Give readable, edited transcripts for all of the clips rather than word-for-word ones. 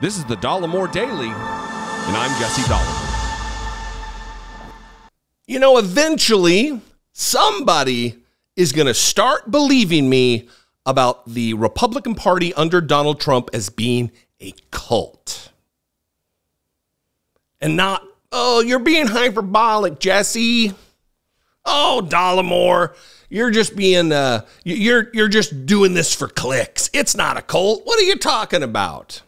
This is the Dollemore Daily, and I'm Jesse Dollemore. You know, eventually, somebody is going to start believing me about the Republican Party under Donald Trump as being a cult. And not, oh, you're being hyperbolic, Jesse. Oh, Dollemore, you're just being, you're just doing this for clicks. It's not a cult. What are you talking about?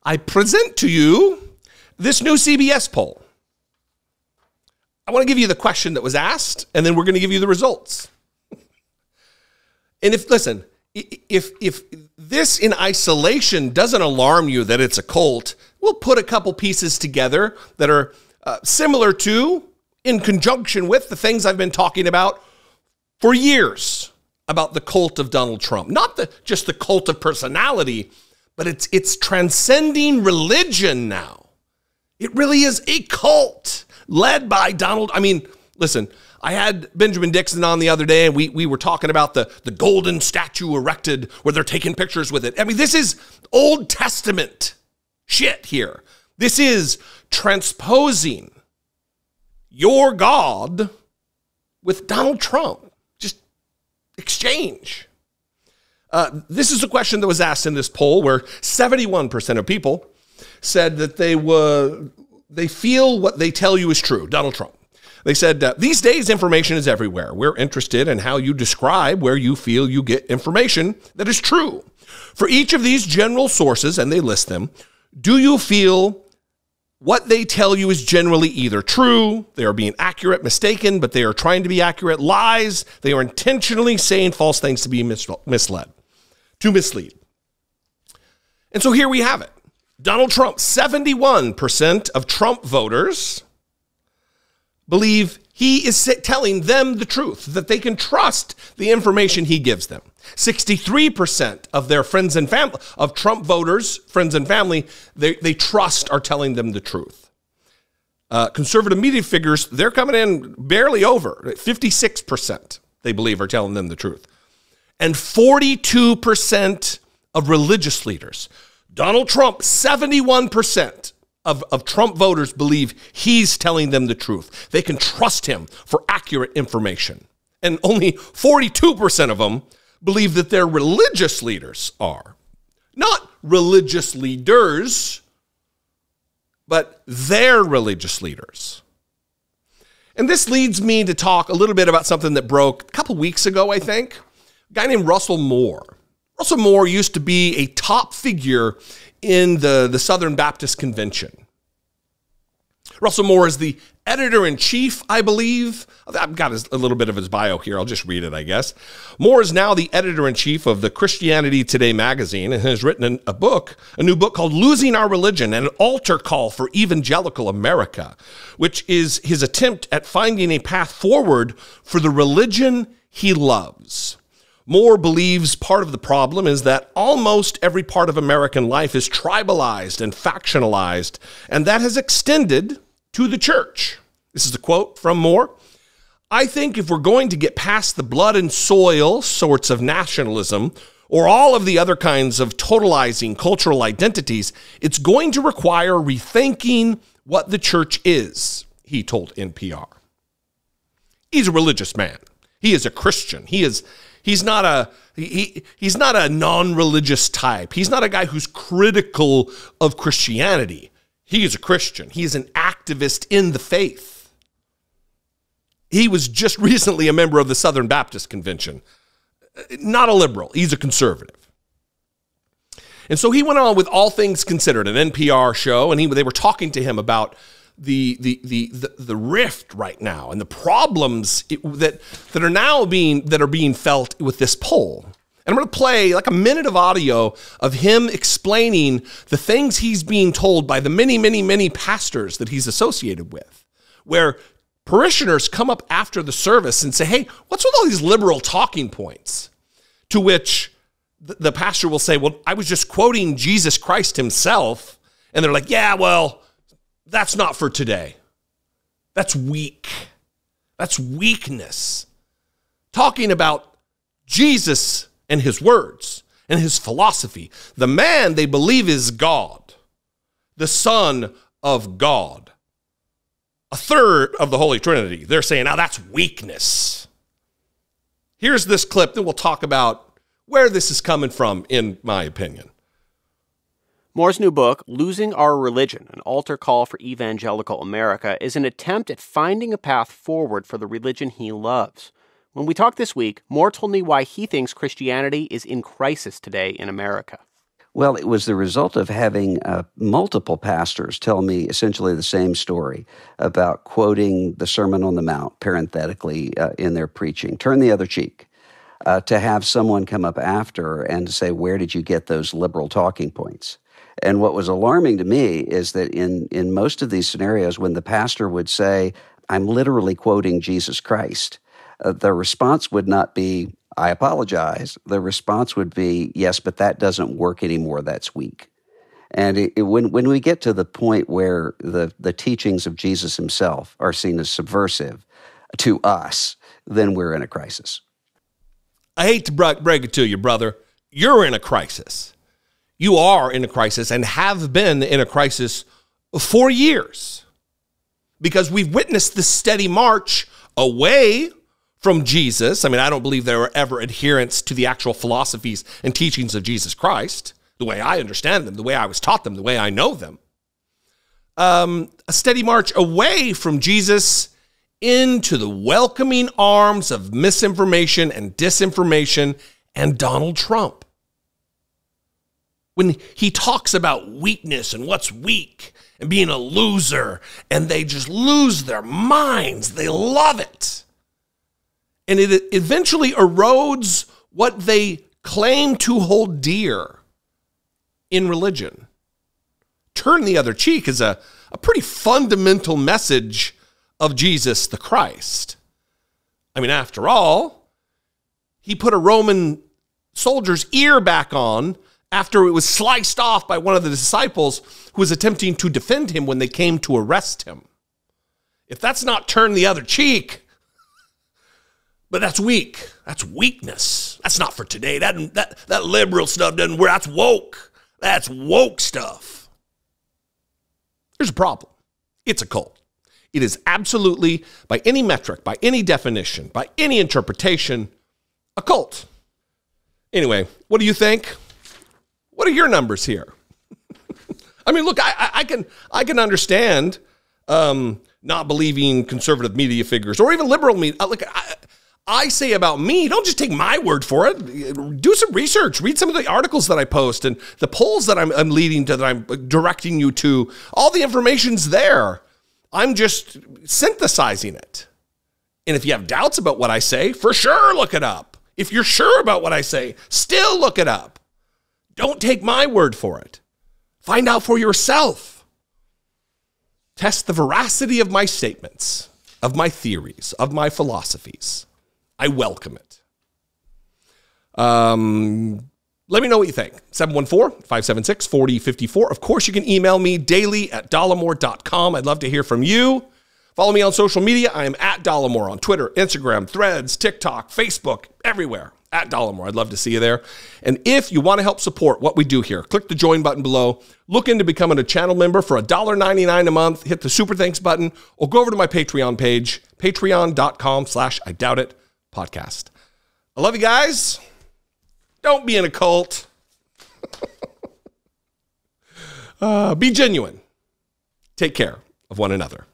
I present to you this new CBS poll. I want to give you the question that was asked, and then we're going to give you the results. And if this in isolation doesn't alarm you that it's a cult, we'll put a couple pieces together that are similar to, in conjunction with, the things I've been talking about for years about the cult of Donald Trump. Not just the cult of personality, but it's transcending religion now. It really is a cult led by Donald. I mean, listen, I had Benjamin Dixon on the other day, and we were talking about the golden statue erected where they're taking pictures with it. I mean, this is Old Testament shit here. This is transposing your God with Donald Trump. Just exchange. This is a question that was asked in this poll where 71% of people said that they feel what they tell you is true, Donald Trump. They said, these days information is everywhere. We're interested in how you describe where you feel you get information that is true. For each of these general sources, and they list them, do you feel what they tell you is generally either true, they are being accurate, mistaken, but they are trying to be accurate, lies, they are intentionally saying false things to be misled, to mislead. And so here we have it. Donald Trump, 71% of Trump voters believe he is telling them the truth, that they can trust the information he gives them. 63% of their friends and family, of Trump voters, friends and family, they trust are telling them the truth. Conservative media figures, they're coming in barely over. 56% they believe are telling them the truth. And 42% of religious leaders. Donald Trump, 71% of Trump voters believe he's telling them the truth. They can trust him for accurate information. And only 42% of them believe that their religious leaders are. Not religious leaders, but their religious leaders. And this leads me to talk a little bit about something that broke a couple weeks ago, I think. A guy named Russell Moore. Russell Moore used to be a top figure in the Southern Baptist Convention. Russell Moore is the editor-in-chief, I believe. I've got a little bit of his bio here. I'll just read it, I guess. Moore is now the editor-in-chief of the Christianity Today magazine and has written a new book called Losing Our Religion, an altar call for evangelical America, which is his attempt at finding a path forward for the religion he loves. Moore believes part of the problem is that almost every part of American life is tribalized and factionalized, and that has extended to the church. This is a quote from Moore. I think if we're going to get past the blood and soil sorts of nationalism or all of the other kinds of totalizing cultural identities, it's going to require rethinking what the church is, he told NPR. He's a religious man. He is a Christian. He's not a non-religious type. He's not a guy who's critical of Christianity. He is a Christian. He is an activist in the faith. He was just recently a member of the Southern Baptist Convention. Not a liberal. He's a conservative. And so he went on with All Things Considered, an NPR show, and they were talking to him about the rift right now and the problems that are being felt with this poll. And I'm going to play like a minute of audio of him explaining the things he's being told by the many, many, many pastors that he's associated with, where parishioners come up after the service and say, hey, what's with all these liberal talking points? To which the pastor will say, well, I was just quoting Jesus Christ himself. And they're like, yeah, well, that's not for today. That's weak. That's weakness. Talking about Jesus and his words and his philosophy. The man they believe is God, the Son of God, a third of the Holy Trinity. They're saying, now that's weakness. Here's this clip, then we'll talk about where this is coming from, in my opinion. Moore's new book, Losing Our Religion, an altar call for evangelical America, is an attempt at finding a path forward for the religion he loves. When we talked this week, Moore told me why he thinks Christianity is in crisis today in America. Well, it was the result of having multiple pastors tell me essentially the same story about quoting the Sermon on the Mount, parenthetically, in their preaching. Turn the other cheek. To have someone come up after and say, where did you get those liberal talking points? And what was alarming to me is that in most of these scenarios, when the pastor would say, I'm literally quoting Jesus Christ, the response would not be, I apologize. The response would be, yes, but that doesn't work anymore. That's weak. And when we get to the point where the teachings of Jesus himself are seen as subversive to us, then we're in a crisis. I hate to break it to you, brother. You're in a crisis. You are in a crisis and have been in a crisis for years because we've witnessed this steady march away from Jesus. I mean, I don't believe there were ever adherents to the actual philosophies and teachings of Jesus Christ, the way I understand them, the way I was taught them, the way I know them. A steady march away from Jesus into the welcoming arms of misinformation and disinformation and Donald Trump. When he talks about weakness and what's weak and being a loser, and they just lose their minds, they love it. And it eventually erodes what they claim to hold dear in religion. Turn the other cheek is a pretty fundamental message of Jesus the Christ. I mean, after all, he put a Roman soldier's ear back on after it was sliced off by one of the disciples who was attempting to defend him when they came to arrest him. If that's not turn the other cheek, but that's weak. That's weakness. That's not for today. That liberal stuff doesn't work. That's woke. That's woke stuff. There's a problem. It's a cult. It is absolutely, by any metric, by any definition, by any interpretation, a cult. Anyway, what do you think? What are your numbers here? I mean, look, I can understand not believing conservative media figures or even liberal media. Look, I say about me, don't just take my word for it. Do some research. Read some of the articles that I post and the polls that I'm leading to, that I'm directing you to. All the information's there. I'm just synthesizing it. And if you have doubts about what I say, for sure, look it up. If you're sure about what I say, still look it up. Don't take my word for it. Find out for yourself. Test the veracity of my statements, of my theories, of my philosophies. I welcome it. Let me know what you think. 714-576-4054. Of course, you can email me daily at dollemore.com. I'd love to hear from you. Follow me on social media. I am at Dollemore on Twitter, Instagram, Threads, TikTok, Facebook, everywhere. At Dollemore. I'd love to see you there. And if you want to help support what we do here, click the join button below. Look into becoming a channel member for $1.99 a month. Hit the super thanks button or go over to my Patreon page, patreon.com/IDoubtIt podcast. I love you guys. Don't be in a cult. Be genuine. Take care of one another.